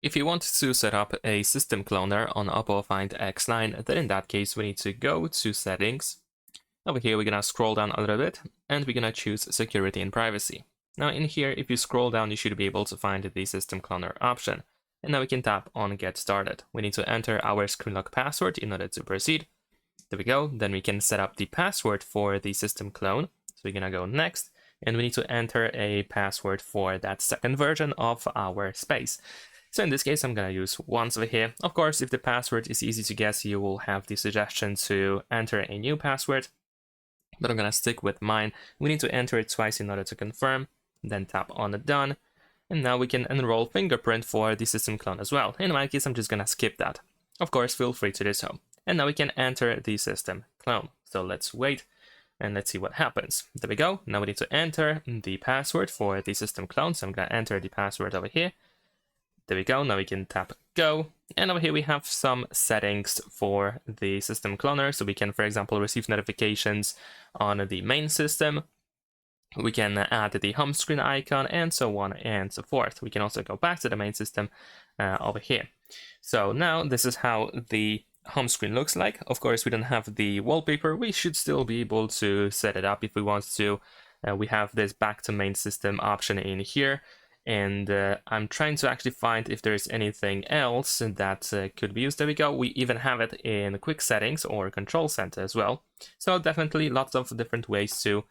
If you want to set up a system cloner on OPPO Find X9, then in that case we need to go to settings. Over here we're gonna scroll down a little bit and we're gonna choose security and privacy. Now in here, if you scroll down, you should be able to find the system cloner option. And now we can tap on get started. We need to enter our screen lock password in order to proceed. There we go. Then we can set up the password for the system clone. So we're gonna go next, and we need to enter a password for that second version of our space. So in this case, I'm gonna use once over here. Of course, if the password is easy to guess, you will have the suggestion to enter a new password, but I'm gonna stick with mine. We need to enter it twice in order to confirm, then tap on the done. And now we can enroll fingerprint for the system clone as well. In my case, I'm just gonna skip that. Of course, feel free to do so. And now we can enter the system clone. So let's wait and let's see what happens. There we go. Now we need to enter the password for the system clone. So I'm gonna enter the password over here. There we go. Now we can tap go. And over here we have some settings for the system cloner. So we can, for example, receive notifications on the main system. We can add the home screen icon and so on and so forth. We can also go back to the main system over here. So now this is how the home screen looks like. Of course, we don't have the wallpaper. We should still be able to set it up if we want to. We have this back to main system option in here. And I'm trying to actually find if there's anything else that could be used. There we go. We even have it in quick settings or control center as well. So definitely lots of different ways to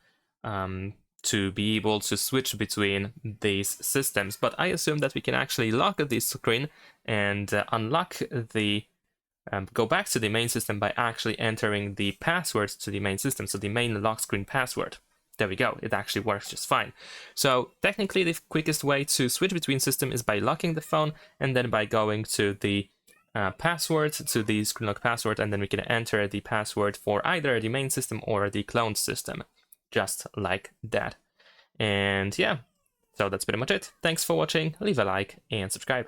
be able to switch between these systems. But I assume that we can actually lock this screen and unlock the go back to the main system by actually entering the password to the main system. So the main lock screen password. There we go, it actually works just fine. So technically the quickest way to switch between systems is by locking the phone and then by going to the password, to the screen lock password, and then we can enter the password for either the main system or the cloned system, just like that. And yeah, so that's pretty much it. Thanks for watching, leave a like and subscribe.